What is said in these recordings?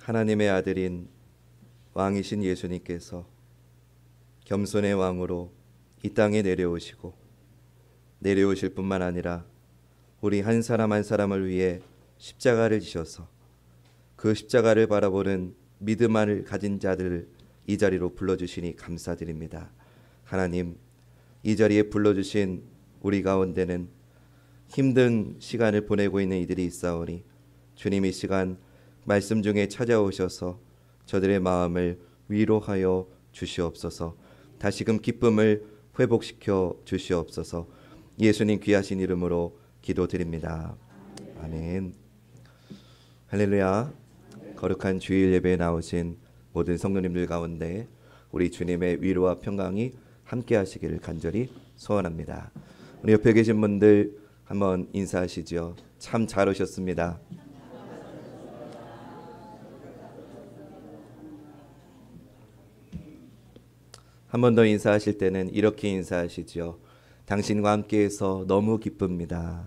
하나님의 아들인 왕이신 예수님께서 겸손의 왕으로 이 땅에 내려오실 뿐만 아니라 우리 한 사람 한 사람을 위해 십자가를 지셔서 그 십자가를 바라보는 믿음을 가진 자들을 이 자리로 불러주시니 감사드립니다. 하나님, 이 자리에 불러주신 우리 가운데는 힘든 시간을 보내고 있는 이들이 있사오니 주님 이 시간 말씀 중에 찾아오셔서 저들의 마음을 위로하여 주시옵소서. 다시금 기쁨을 회복시켜 주시옵소서. 예수님 귀하신 이름으로 기도드립니다. 아멘. 할렐루야. 거룩한 주일 예배에 나오신 모든 성도님들 가운데 우리 주님의 위로와 평강이 함께 하시기를 간절히 소원합니다. 우리 옆에 계신 분들 한번 인사하시죠. 참 잘 오셨습니다. 한 번 더 인사하실 때는 이렇게 인사하시죠. 당신과 함께해서 너무 기쁩니다.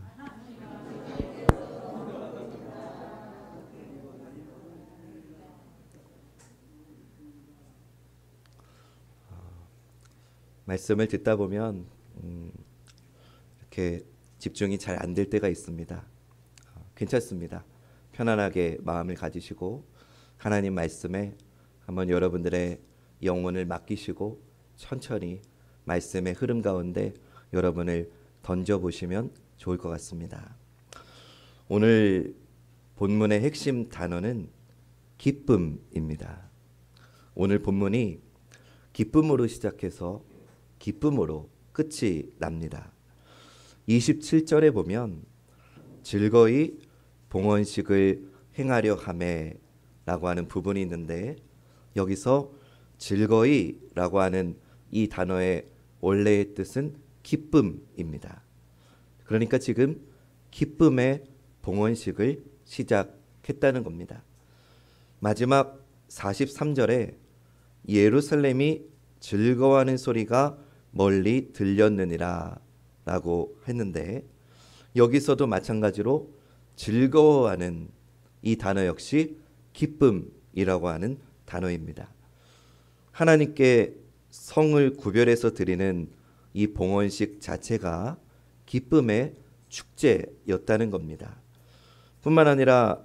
말씀을 듣다 보면 이렇게 집중이 잘 안 될 때가 있습니다. 괜찮습니다. 편안하게 마음을 가지시고 하나님 말씀에 한번 여러분들의 영혼을 맡기시고 천천히 말씀의 흐름 가운데 여러분을 던져보시면 좋을 것 같습니다. 오늘 본문의 핵심 단어는 기쁨입니다. 오늘 본문이 기쁨으로 시작해서 기쁨으로 끝이 납니다. 27절에 보면 즐거이 봉헌식을 행하려 하매 라고 하는 부분이 있는데 여기서 즐거이라고 하는 이 단어의 원래의 뜻은 기쁨입니다. 그러니까 지금 기쁨의 봉헌식을 시작했다는 겁니다. 마지막 43절에 예루살렘이 즐거워하는 소리가 멀리 들렸느니라 라고 했는데 여기서도 마찬가지로 즐거워하는 이 단어 역시 기쁨이라고 하는 단어입니다. 하나님께 성을 구별해서 드리는 이 봉헌식 자체가 기쁨의 축제였다는 겁니다. 뿐만 아니라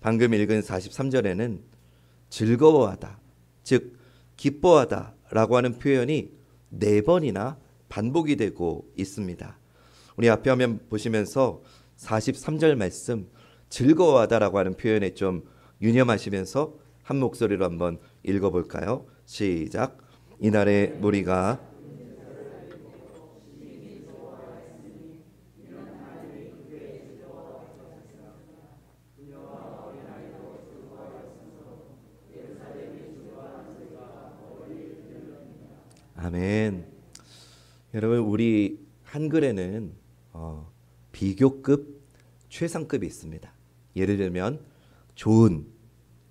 방금 읽은 43절에는 즐거워하다, 즉 기뻐하다 라고 하는 표현이 4번이나 반복이 되고 있습니다. 우리 앞에 화면 보시면서 43절 말씀 즐거워하다 라고 하는 표현에 좀 유념하시면서 한 목소리로 한번 읽어볼까요? 시작. 이날의 무리가 아멘. 여러분 우리 한글에는 비교급, 최상급이 있습니다. 예를 들면 좋은,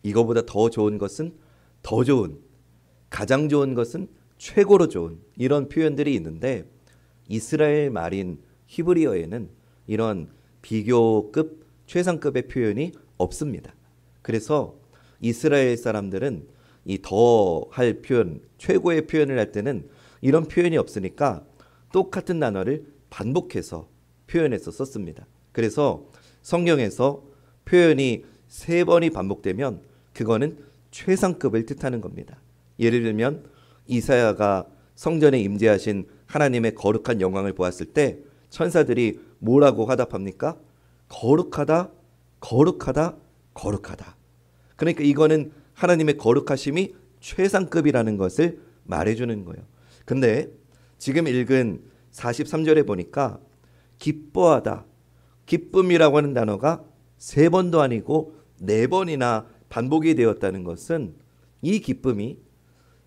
이거보다 더 좋은 것은 더 좋은, 가장 좋은 것은 최고로 좋은, 이런 표현들이 있는데 이스라엘 말인 히브리어에는 이런 비교급, 최상급의 표현이 없습니다. 그래서 이스라엘 사람들은 이 더 할 표현, 최고의 표현을 할 때는 이런 표현이 없으니까 똑같은 단어를 반복해서 표현해서 썼습니다. 그래서 성경에서 표현이 3번이 반복되면 그거는 최상급을 뜻하는 겁니다. 예를 들면 이사야가 성전에 임재하신 하나님의 거룩한 영광을 보았을 때 천사들이 뭐라고 화답합니까? 거룩하다, 거룩하다, 거룩하다. 그러니까 이거는 하나님의 거룩하심이 최상급이라는 것을 말해주는 거예요. 근데 지금 읽은 43절에 보니까 기뻐하다, 기쁨이라고 하는 단어가 3번도 아니고 4번이나 반복이 되었다는 것은 이 기쁨이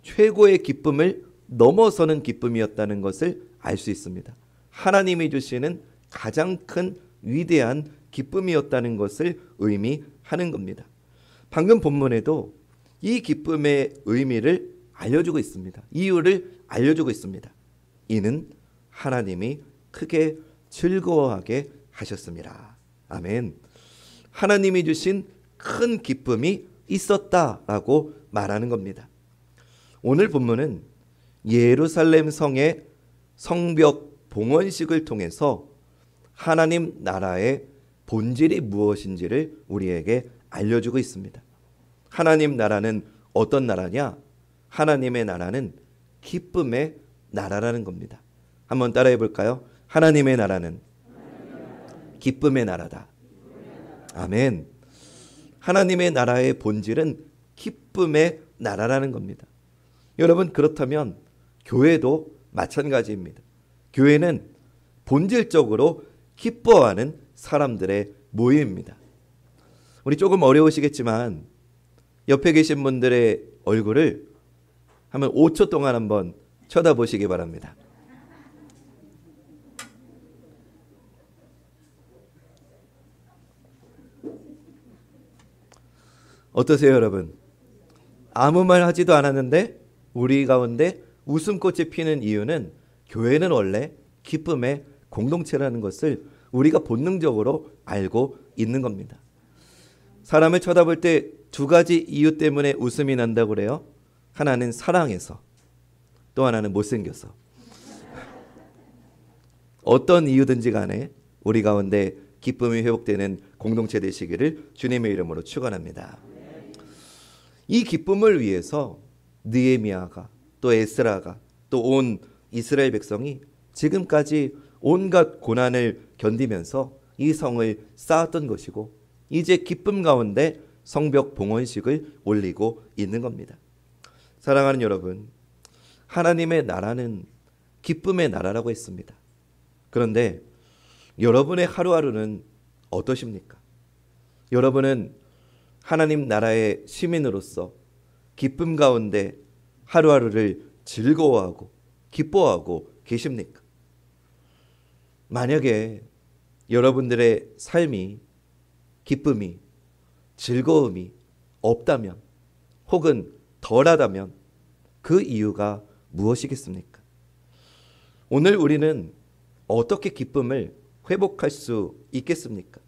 최고의 기쁨을 넘어서는 기쁨이었다는 것을 알 수 있습니다. 하나님이 주시는 가장 큰 위대한 기쁨이었다는 것을 의미하는 겁니다. 방금 본문에도 이 기쁨의 의미를 알려주고 있습니다. 이유를 알려주고 있습니다. 이는 하나님이 크게 즐거워하게 하셨습니다. 아멘. 하나님이 주신 큰 기쁨이 있었다라고 말하는 겁니다. 오늘 본문은 예루살렘 성의 성벽 봉헌식을 통해서 하나님 나라의 본질이 무엇인지를 우리에게 알려주고 있습니다. 하나님 나라는 어떤 나라냐? 하나님의 나라는 기쁨의 나라라는 겁니다. 한번 따라해 볼까요? 하나님의 나라는 기쁨의 나라다. 아멘. 하나님의 나라의 본질은 기쁨의 나라라는 겁니다. 여러분, 그렇다면 교회도 마찬가지입니다. 교회는 본질적으로 기뻐하는 사람들의 모임입니다. 우리 조금 어려우시겠지만 옆에 계신 분들의 얼굴을 한번 5초 동안 한번 쳐다보시기 바랍니다. 어떠세요, 여러분? 아무 말 하지도 않았는데 우리 가운데 웃음꽃이 피는 이유는 교회는 원래 기쁨의 공동체라는 것을 우리가 본능적으로 알고 있는 겁니다. 사람을 쳐다볼 때 두 가지 이유 때문에 웃음이 난다고 그래요. 하나는 사랑해서, 또 하나는 못생겨서. 어떤 이유든지 간에 우리 가운데 기쁨이 회복되는 공동체 되시기를 주님의 이름으로 축원합니다. 이 기쁨을 위해서 느헤미야가, 또 에스라가, 또 온 이스라엘 백성이 지금까지 온갖 고난을 견디면서 이 성을 쌓았던 것이고, 이제 기쁨 가운데 성벽 봉헌식을 올리고 있는 겁니다. 사랑하는 여러분, 하나님의 나라는 기쁨의 나라라고 했습니다. 그런데 여러분의 하루하루는 어떠십니까? 여러분은 하나님 나라의 시민으로서 기쁨 가운데 하루하루를 즐거워하고 기뻐하고 계십니까? 만약에 여러분들의 삶이 기쁨이, 즐거움이 없다면, 혹은 덜하다면 그 이유가 무엇이겠습니까? 오늘 우리는 어떻게 기쁨을 회복할 수 있겠습니까?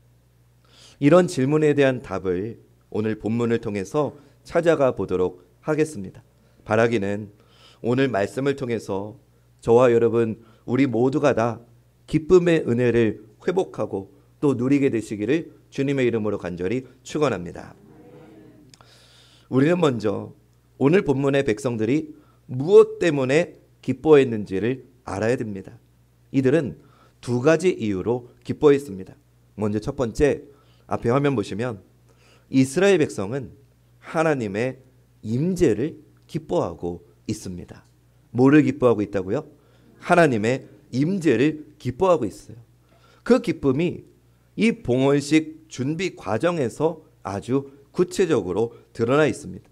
이런 질문에 대한 답을 오늘 본문을 통해서 찾아가 보도록 하겠습니다. 바라기는 오늘 말씀을 통해서 저와 여러분 우리 모두가 다 기쁨의 은혜를 회복하고 또 누리게 되시기를 주님의 이름으로 간절히 축원합니다. 우리는 먼저 오늘 본문의 백성들이 무엇 때문에 기뻐했는지를 알아야 됩니다. 이들은 두 가지 이유로 기뻐했습니다. 먼저 첫 번째, 앞에 화면 보시면 이스라엘 백성은 하나님의 임재를 기뻐하고 있습니다. 뭐를 기뻐하고 있다고요? 하나님의 임재를 기뻐하고 있어요. 그 기쁨이 이 봉헌식 준비 과정에서 아주 구체적으로 드러나 있습니다.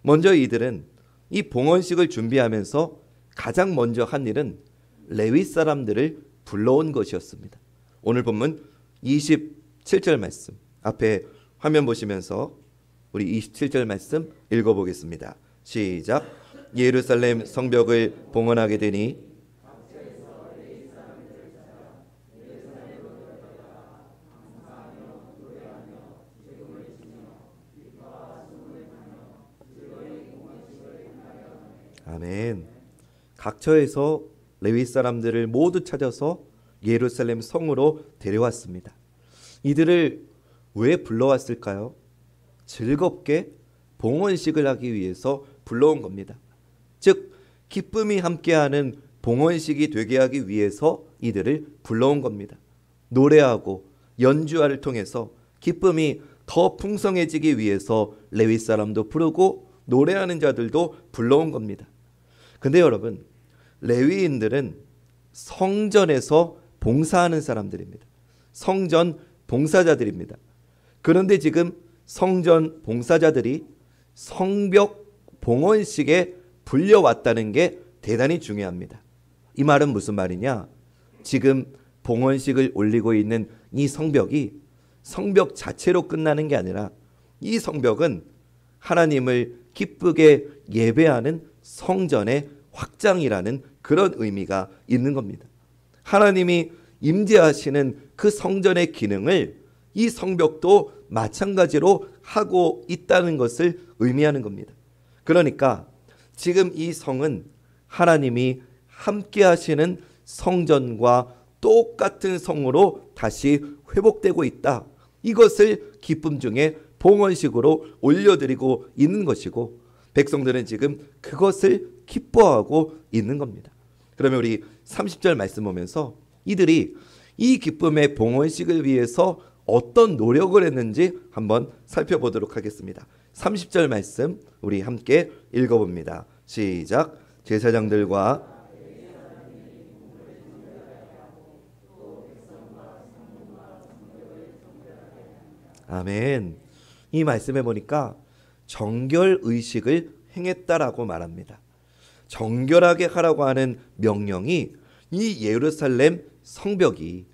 먼저 이들은 이 봉헌식을 준비하면서 가장 먼저 한 일은 레위 사람들을 불러온 것이었습니다. 오늘 본문 27절 말씀 앞에 화면 보시면서 우리 27절 말씀 읽어보겠습니다. 시작. 예루살렘 성벽을 봉헌하게 되니 아멘. 각처에서 레위 사람들을 모두 찾아서 예루살렘 성으로 데려왔습니다. 이들을 왜 불러왔을까요? 즐겁게 봉헌식을 하기 위해서 불러온 겁니다. 즉 기쁨이 함께하는 봉헌식이 되게 하기 위해서 이들을 불러온 겁니다. 노래하고 연주화를 통해서 기쁨이 더 풍성해지기 위해서 레위 사람도 부르고 노래하는 자들도 불러온 겁니다. 근데 여러분, 레위인들은 성전에서 봉사하는 사람들입니다. 성전 봉사자들입니다. 그런데 지금 성전 봉사자들이 성벽 봉헌식에 불려왔다는 게 대단히 중요합니다. 이 말은 무슨 말이냐? 지금 봉헌식을 올리고 있는 이 성벽이 성벽 자체로 끝나는 게 아니라 이 성벽은 하나님을 기쁘게 예배하는 성전의 확장이라는 그런 의미가 있는 겁니다. 하나님이 임재하시는 그 성전의 기능을 이 성벽도 마찬가지로 하고 있다는 것을 의미하는 겁니다. 그러니까 지금 이 성은 하나님이 함께 하시는 성전과 똑같은 성으로 다시 회복되고 있다. 이것을 기쁨 중에 봉헌식으로 올려드리고 있는 것이고, 백성들은 지금 그것을 기뻐하고 있는 겁니다. 그러면 우리 30절 말씀 보면서 이들이 이 기쁨의 봉헌식을 위해서 어떤 노력을 했는지 한번 살펴보도록 하겠습니다. 30절 말씀 우리 함께 읽어봅니다. 시작. 제사장들과 아멘. 이 말씀에 보니까 정결의식을 행했다라고 말합니다. 정결하게 하라고 하는 명령이 이 예루살렘 성벽이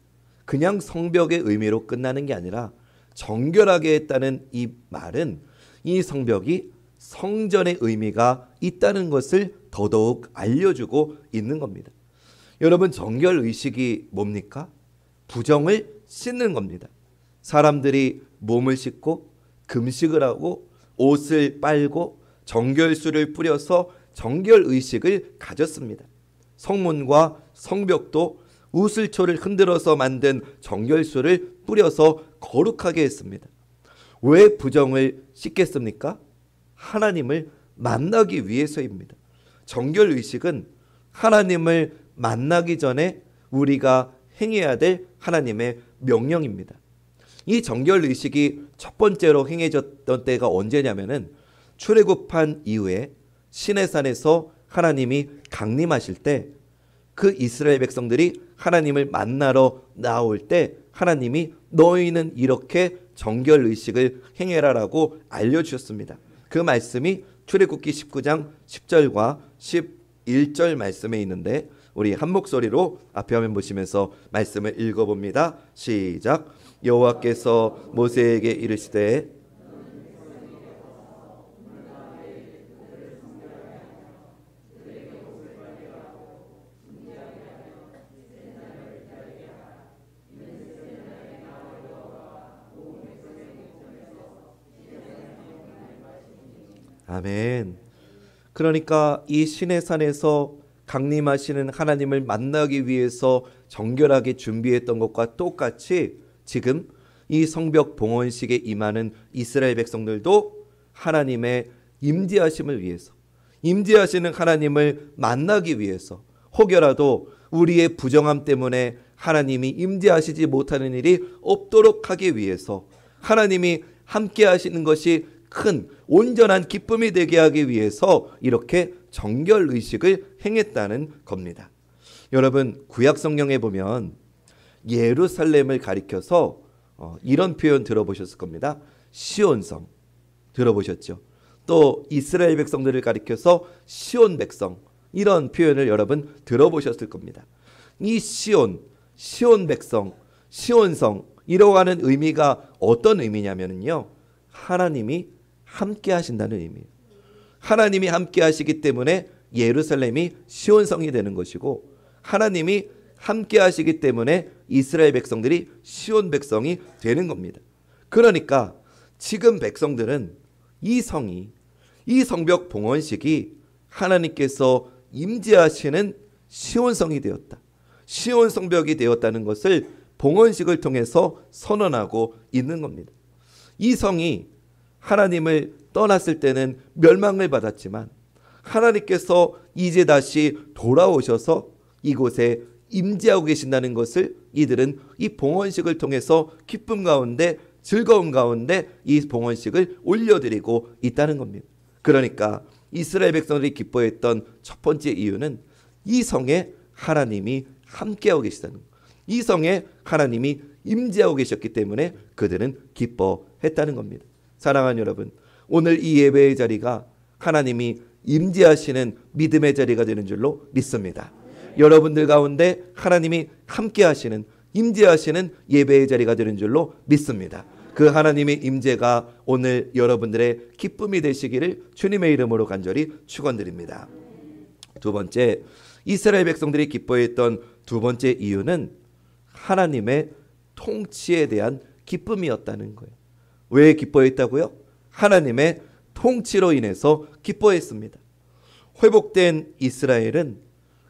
그냥 성벽의 의미로 끝나는 게 아니라 정결하게 했다는 이 말은 이 성벽이 성전의 의미가 있다는 것을 더더욱 알려주고 있는 겁니다. 여러분, 정결의식이 뭡니까? 부정을 씻는 겁니다. 사람들이 몸을 씻고 금식을 하고 옷을 빨고 정결수를 뿌려서 정결의식을 가졌습니다. 성문과 성벽도 우슬초를 흔들어서 만든 정결수를 뿌려서 거룩하게 했습니다. 왜 부정을 씻겠습니까? 하나님을 만나기 위해서입니다. 정결의식은 하나님을 만나기 전에 우리가 행해야 될 하나님의 명령입니다. 이 정결의식이 첫 번째로 행해졌던 때가 언제냐면은 출애굽한 이후에 시내산에서 하나님이 강림하실 때 그 이스라엘 백성들이 하나님을 만나러 나올 때 하나님이 너희는 이렇게 정결의식을 행해라라고 알려주셨습니다. 그 말씀이 출애굽기 19장 10절과 11절 말씀에 있는데 우리 한 목소리로 앞에 화면 보시면서 말씀을 읽어봅니다. 시작. 여호와께서 모세에게 이르시되 아멘. 그러니까 이 시내산에서 강림하시는 하나님을 만나기 위해서 정결하게 준비했던 것과 똑같이 지금 이 성벽 봉헌식에 임하는 이스라엘 백성들도 하나님의 임재하심을 위해서, 임재하시는 하나님을 만나기 위해서, 혹여라도 우리의 부정함 때문에 하나님이 임재하시지 못하는 일이 없도록 하기 위해서, 하나님이 함께 하시는 것이 큰 온전한 기쁨이 되게 하기 위해서 이렇게 정결의식을 행했다는 겁니다. 여러분, 구약 성경에 보면 예루살렘을 가리켜서 이런 표현 들어보셨을 겁니다. 시온성 들어보셨죠? 또 이스라엘 백성들을 가리켜서 시온 백성, 이런 표현을 여러분 들어보셨을 겁니다. 이 시온 백성, 시온성 이라고 하는 의미가 어떤 의미냐면요, 하나님이 함께 하신다는 의미예요. 하나님이 함께 하시기 때문에 예루살렘이 시온성이 되는 것이고, 하나님이 함께 하시기 때문에 이스라엘 백성들이 시온 백성이 되는 겁니다. 그러니까 지금 백성들은 이 성이, 이 성벽 봉헌식이 하나님께서 임재하시는 시온성이 되었다, 시온 성벽이 되었다는 것을 봉헌식을 통해서 선언하고 있는 겁니다. 이 성이 하나님을 떠났을 때는 멸망을 받았지만 하나님께서 이제 다시 돌아오셔서 이곳에 임재하고 계신다는 것을 이들은 이 봉헌식을 통해서 기쁨 가운데, 즐거움 가운데 이 봉헌식을 올려드리고 있다는 겁니다. 그러니까 이스라엘 백성들이 기뻐했던 첫 번째 이유는 이 성에 하나님이 함께하고 계시다는 것, 이 성에 하나님이 임재하고 계셨기 때문에 그들은 기뻐했다는 겁니다. 사랑하는 여러분, 오늘 이 예배의 자리가 하나님이 임재하시는 믿음의 자리가 되는 줄로 믿습니다. 여러분들 가운데 하나님이 함께 하시는, 임재하시는 예배의 자리가 되는 줄로 믿습니다. 그 하나님의 임재가 오늘 여러분들의 기쁨이 되시기를 주님의 이름으로 간절히 축원드립니다. 두 번째, 이스라엘 백성들이 기뻐했던 두 번째 이유는 하나님의 통치에 대한 기쁨이었다는 거예요. 왜 기뻐했다고요? 하나님의 통치로 인해서 기뻐했습니다. 회복된 이스라엘은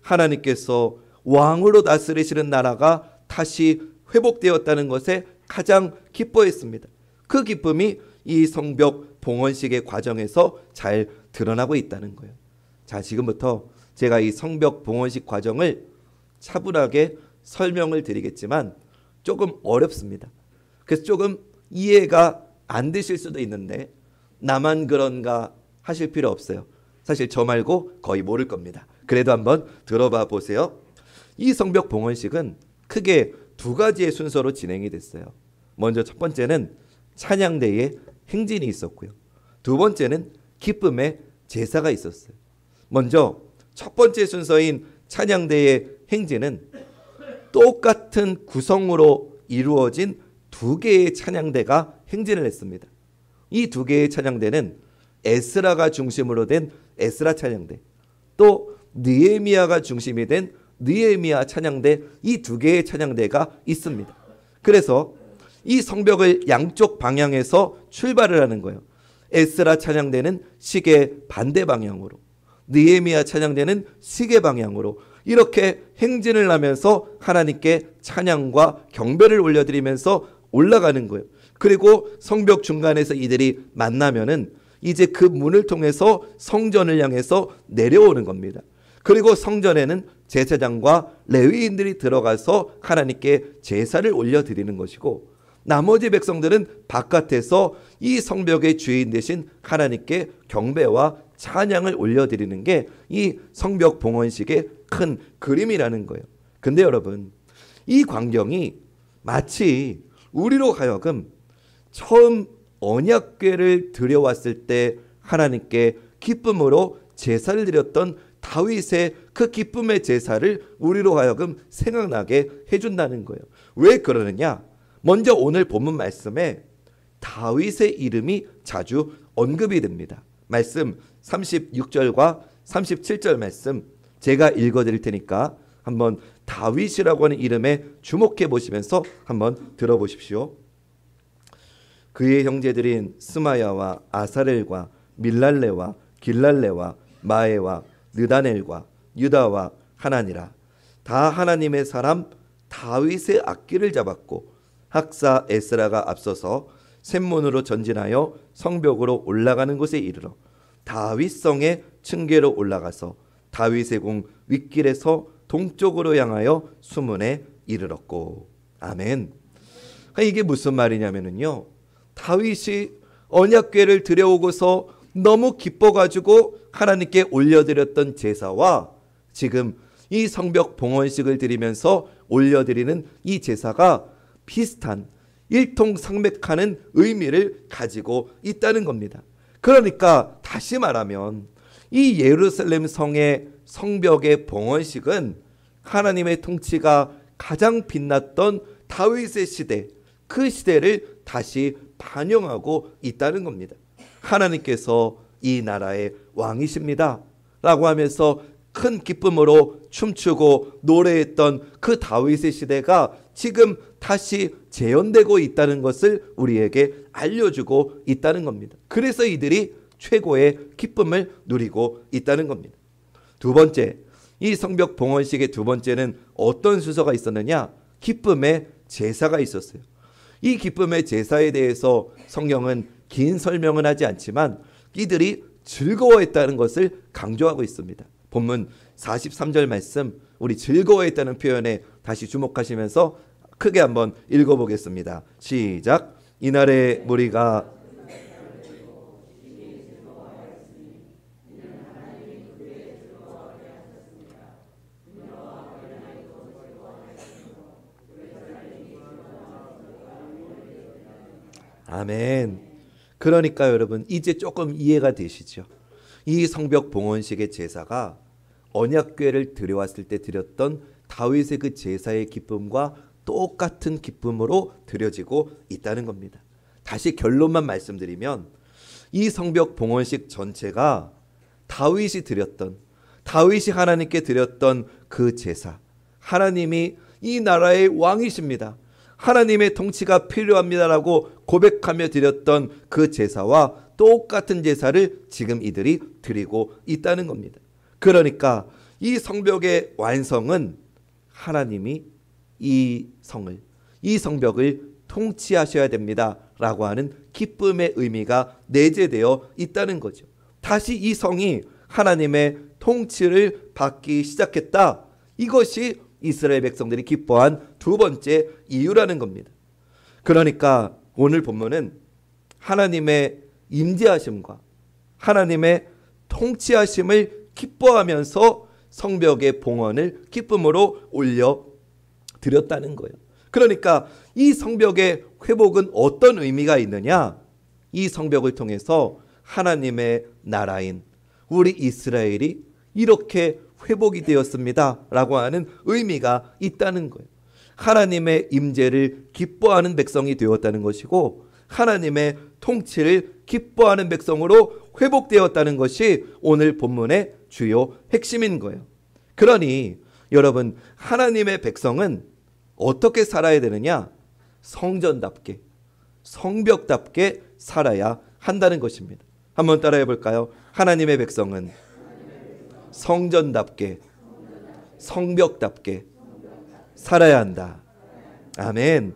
하나님께서 왕으로 다스리시는 나라가 다시 회복되었다는 것에 가장 기뻐했습니다. 그 기쁨이 이 성벽 봉헌식의 과정에서 잘 드러나고 있다는 거예요. 자, 지금부터 제가 이 성벽 봉헌식 과정을 차분하게 설명을 드리겠지만 조금 어렵습니다. 그래서 조금 이해가 안 되실 수도 있는데 나만 그런가 하실 필요 없어요. 사실 저 말고 거의 모를 겁니다. 그래도 한번 들어봐 보세요. 이 성벽 봉헌식은 크게 두 가지의 순서로 진행이 됐어요. 먼저 첫 번째는 찬양대의 행진이 있었고요. 두 번째는 기쁨의 제사가 있었어요. 먼저 첫 번째 순서인 찬양대의 행진은 똑같은 구성으로 이루어진 두 개의 찬양대가 행진을 했습니다. 이 두 개의 찬양대는 에스라가 중심으로 된 에스라 찬양대, 또 느헤미야가 중심이 된 느헤미야 찬양대, 이 두 개의 찬양대가 있습니다. 그래서 이 성벽을 양쪽 방향에서 출발을 하는 거예요. 에스라 찬양대는 시계 반대 방향으로, 느헤미야 찬양대는 시계 방향으로 이렇게 행진을 하면서 하나님께 찬양과 경배를 올려드리면서 올라가는 거예요. 그리고 성벽 중간에서 이들이 만나면은 이제 그 문을 통해서 성전을 향해서 내려오는 겁니다. 그리고 성전에는 제사장과 레위인들이 들어가서 하나님께 제사를 올려드리는 것이고, 나머지 백성들은 바깥에서 이 성벽의 주인 되신 하나님께 경배와 찬양을 올려드리는 게 이 성벽 봉헌식의 큰 그림이라는 거예요. 근데 여러분, 이 광경이 마치 우리로 하여금 처음 언약궤를 들여왔을 때 하나님께 기쁨으로 제사를 드렸던 다윗의 그 기쁨의 제사를 우리로 하여금 생각나게 해준다는 거예요. 왜 그러느냐? 먼저 오늘 본문 말씀에 다윗의 이름이 자주 언급이 됩니다. 말씀 36절과 37절 말씀 제가 읽어드릴 테니까 한번 다윗이라고 하는 이름에 주목해 보시면서 한번 들어보십시오. 그의 형제들인 스마야와 아사렐과 밀랄레와 길랄레와 마에와 느다넬과 유다와 하나니라. 다 하나님의 사람 다윗의 악기를 잡았고 학사 에스라가 앞서서 샘문으로 전진하여 성벽으로 올라가는 곳에 이르러 다윗성의 층계로 올라가서 다윗의 공 윗길에서 동쪽으로 향하여 수문에 이르렀고. 아멘. 이게 무슨 말이냐면요, 다윗이 언약궤를 들여오고서 너무 기뻐가지고 하나님께 올려드렸던 제사와 지금 이 성벽 봉헌식을 드리면서 올려드리는 이 제사가 비슷한 일통상맥하는 의미를 가지고 있다는 겁니다. 그러니까 다시 말하면 이 예루살렘 성의 성벽의 봉헌식은 하나님의 통치가 가장 빛났던 다윗의 시대, 그 시대를 다시 반영하고 있다는 겁니다. 하나님께서 이 나라의 왕이십니다 라고 하면서 큰 기쁨으로 춤추고 노래했던 그 다윗의 시대가 지금 다시 재현되고 있다는 것을 우리에게 알려주고 있다는 겁니다. 그래서 이들이 최고의 기쁨을 누리고 있다는 겁니다. 두 번째, 이 성벽 봉헌식의 두 번째는 어떤 순서가 있었느냐? 기쁨의 제사가 있었어요. 이 기쁨의 제사에 대해서 성경은 긴 설명은 하지 않지만 이들이 즐거워했다는 것을 강조하고 있습니다. 본문 43절 말씀, 우리 즐거워했다는 표현에 다시 주목하시면서 크게 한번 읽어보겠습니다. 시작. 이날의 무리가 아멘. 그러니까 여러분 이제 조금 이해가 되시죠? 이 성벽 봉헌식의 제사가 언약궤를 들여왔을 때 드렸던 다윗의 그 제사의 기쁨과 똑같은 기쁨으로 드려지고 있다는 겁니다. 다시 결론만 말씀드리면 이 성벽 봉헌식 전체가 다윗이 드렸던, 다윗이 하나님께 드렸던 그 제사, 하나님이 이 나라의 왕이십니다, 하나님의 통치가 필요합니다라고 고백하며 드렸던 그 제사와 똑같은 제사를 지금 이들이 드리고 있다는 겁니다. 그러니까 이 성벽의 완성은 하나님이 이 성벽을 통치하셔야 됩니다 라고 하는 기쁨의 의미가 내재되어 있다는 거죠. 다시 이 성이 하나님의 통치를 받기 시작했다. 이것이 이스라엘 백성들이 기뻐한 두 번째 이유라는 겁니다. 그러니까 오늘 본문은 하나님의 임재하심과 하나님의 통치하심을 기뻐하면서 성벽의 봉헌을 기쁨으로 올려 드렸다는 거예요. 그러니까 이 성벽의 회복은 어떤 의미가 있느냐? 이 성벽을 통해서 하나님의 나라인 우리 이스라엘이 이렇게 회복이 되었습니다 라고 하는 의미가 있다는 거예요. 하나님의 임재를 기뻐하는 백성이 되었다는 것이고 하나님의 통치를 기뻐하는 백성으로 회복되었다는 것이 오늘 본문의 주요 핵심인 거예요. 그러니 여러분, 하나님의 백성은 어떻게 살아야 되느냐? 성전답게, 성벽답게 살아야 한다는 것입니다. 한번 따라해 볼까요? 하나님의 백성은 성전답게, 성벽답게 살아야 한다. 아멘.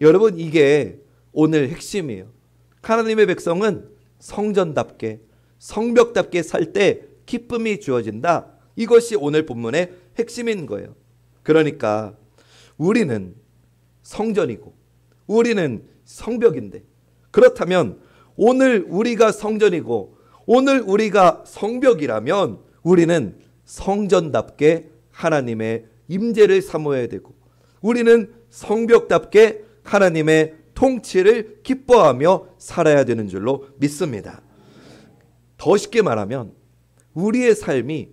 여러분, 이게 오늘 핵심이에요. 하나님의 백성은 성전답게, 성벽답게 살 때 기쁨이 주어진다. 이것이 오늘 본문의 핵심인 거예요. 그러니까 우리는 성전이고 우리는 성벽인데, 그렇다면 오늘 우리가 성전이고 오늘 우리가 성벽이라면 우리는 성전답게 하나님의 임재를 사모해야 되고 우리는 성벽답게 하나님의 통치를 기뻐하며 살아야 되는 줄로 믿습니다. 더 쉽게 말하면 우리의 삶이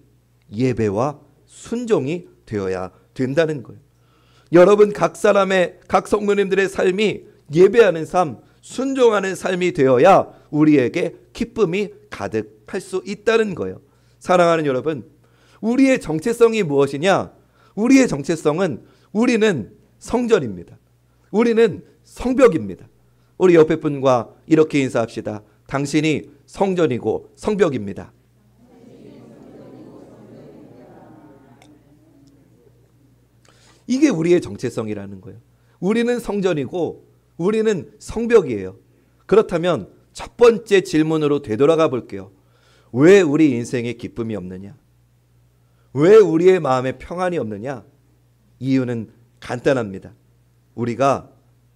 예배와 순종이 되어야 된다는 거예요. 여러분, 각 사람의, 각 성도님들의 삶이 예배하는 삶, 순종하는 삶이 되어야 우리에게 기쁨이 가득할 수 있다는 거예요. 사랑하는 여러분, 우리의 정체성이 무엇이냐? 우리의 정체성은 우리는 성전입니다. 우리는 성벽입니다. 우리 옆에 분과 이렇게 인사합시다. 당신이 성전이고 성벽입니다. 이게 우리의 정체성이라는 거예요. 우리는 성전이고 우리는 성벽이에요. 그렇다면 첫 번째 질문으로 되돌아가 볼게요. 왜 우리 인생에 기쁨이 없느냐? 왜 우리의 마음에 평안이 없느냐? 이유는 간단합니다. 우리가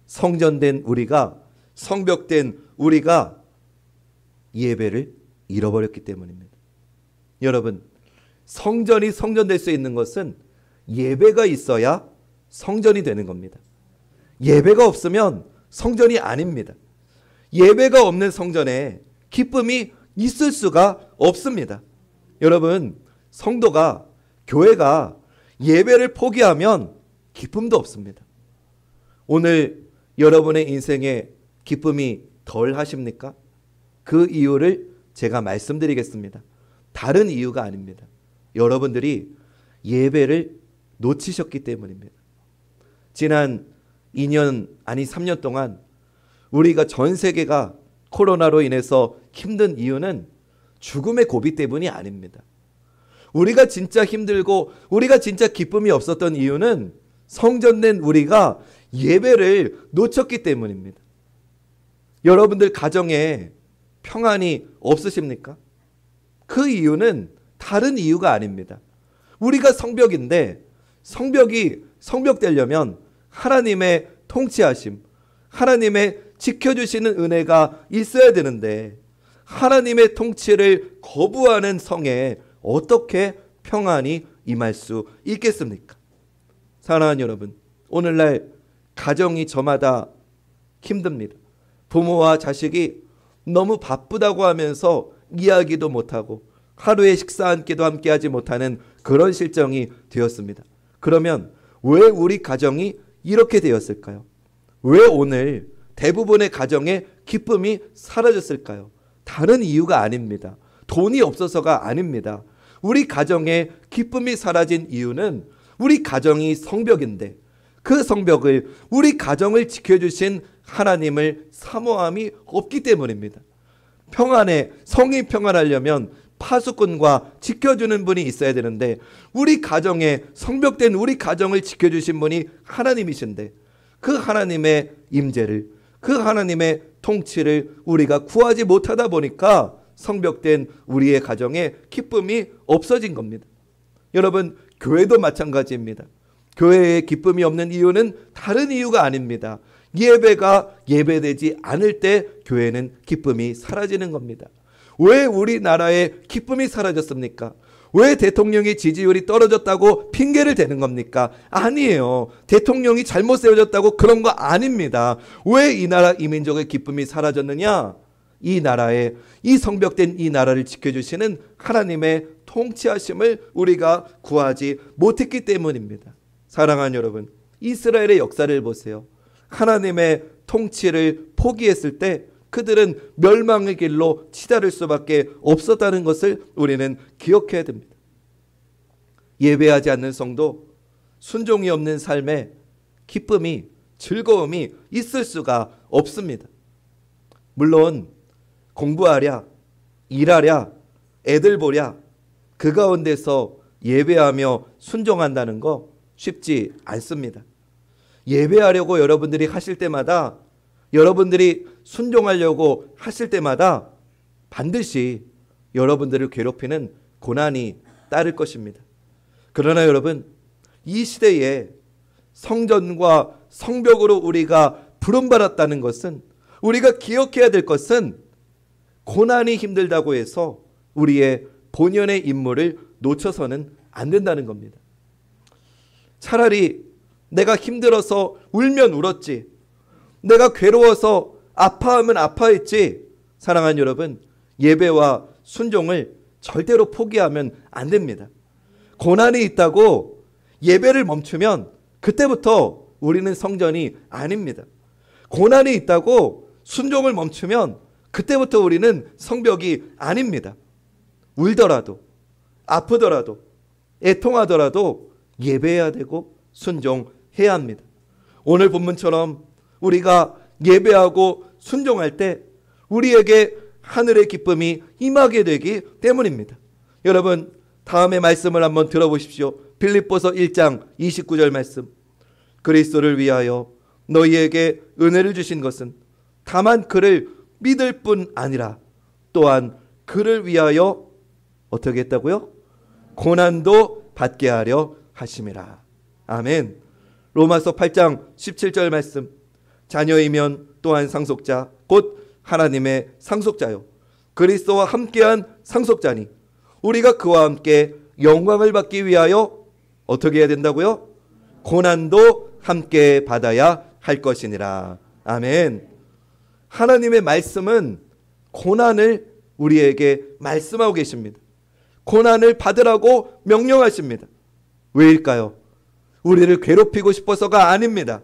성전된 우리가, 성벽된 우리가 예배를 잃어버렸기 때문입니다. 여러분, 성전이 성전될 수 있는 것은 예배가 있어야 성전이 되는 겁니다. 예배가 없으면 성전이 아닙니다. 예배가 없는 성전에 기쁨이 있을 수가 없습니다. 여러분, 성도가, 교회가 예배를 포기하면 기쁨도 없습니다. 오늘 여러분의 인생에 기쁨이 덜 하십니까? 그 이유를 제가 말씀드리겠습니다. 다른 이유가 아닙니다. 여러분들이 예배를 놓치셨기 때문입니다. 지난 2년, 아니 3년 동안 우리가 전 세계가 코로나로 인해서 힘든 이유는 죽음의 고비 때문이 아닙니다. 우리가 진짜 힘들고 우리가 진짜 기쁨이 없었던 이유는 성전된 우리가 예배를 놓쳤기 때문입니다. 여러분들 가정에 평안이 없으십니까? 그 이유는 다른 이유가 아닙니다. 우리가 성벽인데 성벽이 성벽되려면 하나님의 통치하심, 하나님의 지켜주시는 은혜가 있어야 되는데 하나님의 통치를 거부하는 성에 어떻게 평안이 임할 수 있겠습니까? 사랑하는 여러분, 오늘날 가정이 저마다 힘듭니다. 부모와 자식이 너무 바쁘다고 하면서 이야기도 못하고 하루에 식사 한 끼도 함께하지 못하는 그런 실정이 되었습니다. 그러면 왜 우리 가정이 이렇게 되었을까요? 왜 오늘 대부분의 가정에 기쁨이 사라졌을까요? 다른 이유가 아닙니다. 돈이 없어서가 아닙니다. 우리 가정에 기쁨이 사라진 이유는 우리 가정이 성벽인데 그 성벽을, 우리 가정을 지켜주신 하나님을 사모함이 없기 때문입니다. 평안에, 성이 평안하려면 파수꾼과 지켜주는 분이 있어야 되는데, 우리 가정에, 성벽된 우리 가정을 지켜주신 분이 하나님이신데, 그 하나님의 임재를, 그 하나님의 통치를 우리가 구하지 못하다 보니까 성벽된 우리의 가정에 기쁨이 없어진 겁니다. 여러분, 교회도 마찬가지입니다. 교회에 기쁨이 없는 이유는 다른 이유가 아닙니다. 예배가 예배되지 않을 때 교회는 기쁨이 사라지는 겁니다. 왜 우리나라에 기쁨이 사라졌습니까? 왜 대통령의 지지율이 떨어졌다고 핑계를 대는 겁니까? 아니에요. 대통령이 잘못 세워졌다고 그런 거 아닙니다. 왜 이 나라 이 민족의 기쁨이 사라졌느냐? 이 나라에, 이 성벽된 이 나라를 지켜주시는 하나님의 통치하심을 우리가 구하지 못했기 때문입니다. 사랑하는 여러분, 이스라엘의 역사를 보세요. 하나님의 통치를 포기했을 때 그들은 멸망의 길로 치달을 수밖에 없었다는 것을 우리는 기억해야 됩니다. 예배하지 않는 성도, 순종이 없는 삶에 기쁨이, 즐거움이 있을 수가 없습니다. 물론 공부하랴, 일하랴, 애들 보랴, 그 가운데서 예배하며 순종한다는 거 쉽지 않습니다. 예배하려고 여러분들이 하실 때마다, 여러분들이 순종하려고 하실 때마다 반드시 여러분들을 괴롭히는 고난이 따를 것입니다. 그러나 여러분, 이 시대에 성전과 성벽으로 우리가 부름받았다는 것은, 우리가 기억해야 될 것은, 고난이 힘들다고 해서 우리의 본연의 임무를 놓쳐서는 안 된다는 겁니다. 차라리 내가 힘들어서 울면 울었지, 내가 괴로워서 아파하면 아파했지, 사랑하는 여러분, 예배와 순종을 절대로 포기하면 안 됩니다. 고난이 있다고 예배를 멈추면 그때부터 우리는 성전이 아닙니다. 고난이 있다고 순종을 멈추면 그때부터 우리는 성벽이 아닙니다. 울더라도, 아프더라도, 애통하더라도 예배해야 되고 순종해야 합니다. 오늘 본문처럼 우리가 예배하고 순종할 때 우리에게 하늘의 기쁨이 임하게 되기 때문입니다. 여러분, 다음의 말씀을 한번 들어보십시오. 빌립보서 1장 29절 말씀. 그리스도를 위하여 너희에게 은혜를 주신 것은 다만 그를 믿을 뿐 아니라 또한 그를 위하여 어떻게 했다고요? 고난도 받게 하려 하심이라. 아멘. 로마서 8장 17절 말씀. 자녀이면 또한 상속자 곧 하나님의 상속자요 그리스도와 함께한 상속자니 우리가 그와 함께 영광을 받기 위하여 어떻게 해야 된다고요? 고난도 함께 받아야 할 것이니라. 아멘. 하나님의 말씀은 고난을 우리에게 말씀하고 계십니다. 고난을 받으라고 명령하십니다. 왜일까요? 우리를 괴롭히고 싶어서가 아닙니다.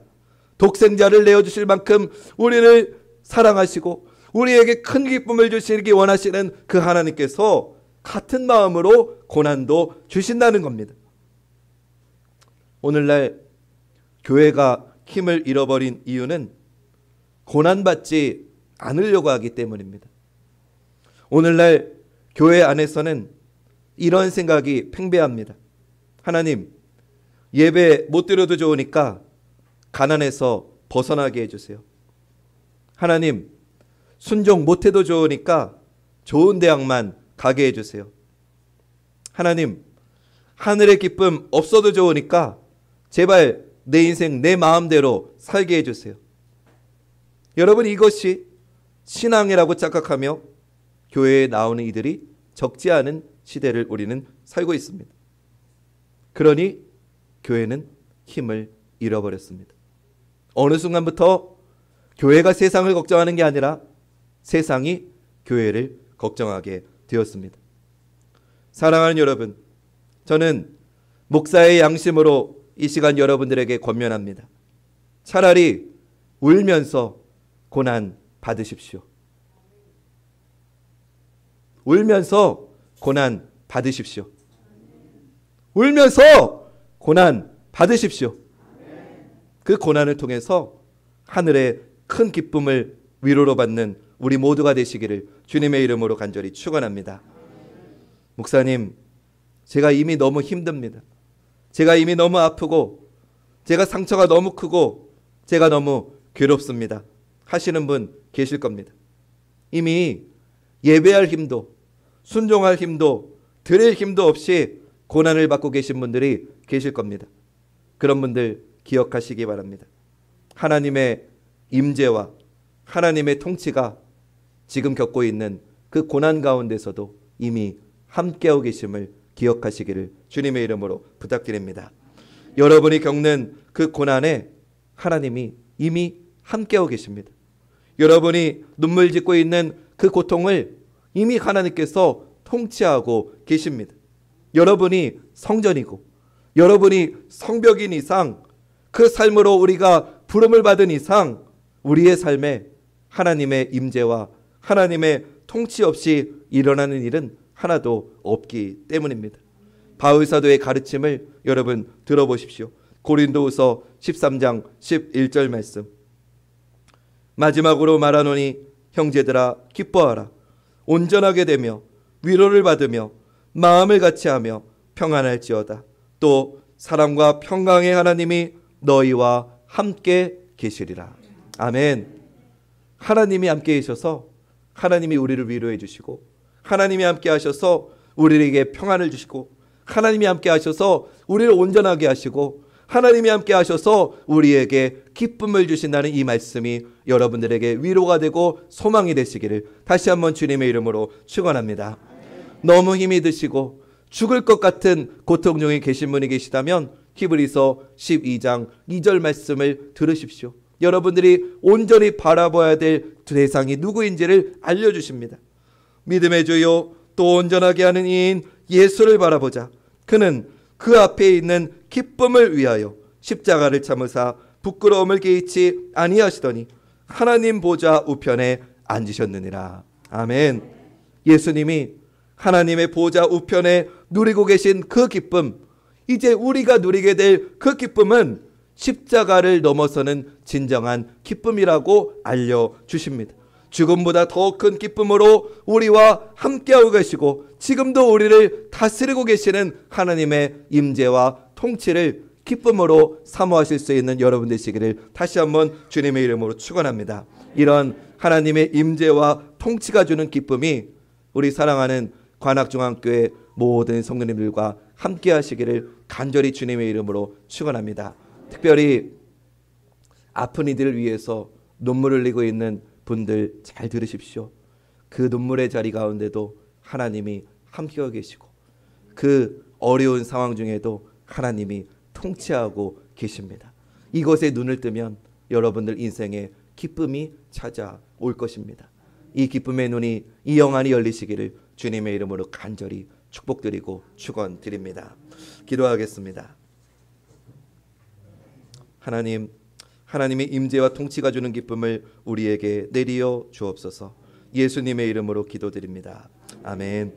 독생자를 내어주실 만큼 우리를 사랑하시고 우리에게 큰 기쁨을 주시기 원하시는 그 하나님께서 같은 마음으로 고난도 주신다는 겁니다. 오늘날 교회가 힘을 잃어버린 이유는 고난받지 않으려고 하기 때문입니다. 오늘날 교회 안에서는 이런 생각이 팽배합니다. 하나님, 예배 못 드려도 좋으니까 가난해서 벗어나게 해주세요. 하나님, 순종 못해도 좋으니까 좋은 대학만 가게 해주세요. 하나님, 하늘의 기쁨 없어도 좋으니까 제발 내 인생 내 마음대로 살게 해주세요. 여러분, 이것이 신앙이라고 착각하며 교회에 나오는 이들이 적지 않은 시대를 우리는 살고 있습니다. 그러니 교회는 힘을 잃어버렸습니다. 어느 순간부터 교회가 세상을 걱정하는 게 아니라 세상이 교회를 걱정하게 되었습니다. 사랑하는 여러분, 저는 목사의 양심으로 이 시간 여러분들에게 권면합니다. 차라리 울면서 고난 받으십시오. 울면서 고난 받으십시오. 울면서 고난 받으십시오. 그 고난을 통해서 하늘의 큰 기쁨을 위로로 받는 우리 모두가 되시기를 주님의 이름으로 간절히 축원합니다. 목사님, 제가 이미 너무 힘듭니다. 제가 이미 너무 아프고 제가 상처가 너무 크고 제가 너무 괴롭습니다 하시는 분 계실 겁니다. 이미 예배할 힘도 순종할 힘도 드릴 힘도 없이 고난을 받고 계신 분들이 계실 겁니다. 그런 분들 기억하시기 바랍니다. 하나님의 임재와 하나님의 통치가 지금 겪고 있는 그 고난 가운데서도 이미 함께하고 계심을 기억하시기를 주님의 이름으로 부탁드립니다. 여러분이 겪는 그 고난에 하나님이 이미 함께하고 계십니다. 여러분이 눈물 짓고 있는 그 고통을 이미 하나님께서 통치하고 계십니다. 여러분이 성전이고 여러분이 성벽인 이상, 그 삶으로 우리가 부름을 받은 이상 우리의 삶에 하나님의 임재와 하나님의 통치 없이 일어나는 일은 하나도 없기 때문입니다. 바울 사도의 가르침을 여러분 들어보십시오. 고린도후서 13장 11절 말씀. 마지막으로 말하노니 형제들아 기뻐하라. 온전하게 되며 위로를 받으며 마음을 같이하며 평안할지어다. 또 사랑과 평강의 하나님이 너희와 함께 계시리라. 아멘. 하나님이 함께 계셔서 하나님이 우리를 위로해 주시고, 하나님이 함께 하셔서 우리에게 평안을 주시고, 하나님이 함께 하셔서 우리를 온전하게 하시고, 하나님이 함께 하셔서 우리에게 기쁨을 주신다는 이 말씀이 여러분들에게 위로가 되고 소망이 되시기를 다시 한번 주님의 이름으로 축원합니다. 너무 힘이 드시고 죽을 것 같은 고통 중에 계신 분이 계시다면 히브리서 12장 2절 말씀을 들으십시오. 여러분들이 온전히 바라봐야 될 대상이 누구인지를 알려주십니다. 믿음의 주요 또 온전하게 하는 이인 예수를 바라보자. 그는 그 앞에 있는 기쁨을 위하여 십자가를 참으사 부끄러움을 개의치 아니하시더니 하나님 보좌 우편에 앉으셨느니라. 아멘. 예수님이 하나님의 보좌 우편에 누리고 계신 그 기쁨, 이제 우리가 누리게 될 그 기쁨은 십자가를 넘어서는 진정한 기쁨이라고 알려주십니다. 죽음보다 더 큰 기쁨으로 우리와 함께하고 계시고 지금도 우리를 다스리고 계시는 하나님의 임재와 통치를 기쁨으로 사모하실 수 있는 여러분 되시기를 다시 한번 주님의 이름으로 축원합니다. 이런 하나님의 임재와 통치가 주는 기쁨이 우리 사랑하는 관악중앙교회 모든 성도님들과 함께 하시기를 간절히 주님의 이름으로 축원합니다. 특별히 아픈 이들을 위해서 눈물을 흘리고 있는 분들 잘 들으십시오. 그 눈물의 자리 가운데도 하나님이 함께하고 계시고 그 어려운 상황 중에도 하나님이 통치하고 계십니다. 이것에 눈을 뜨면 여러분들 인생에 기쁨이 찾아올 것입니다. 이 기쁨의 눈이 이 영안이 열리시기를 주님의 이름으로 간절히 축복드리고 축원드립니다. 기도하겠습니다. 하나님, 하나님의 임재와 통치가 주는 기쁨을 우리에게 내리어 주옵소서. 예수님의 이름으로 기도드립니다. 아멘.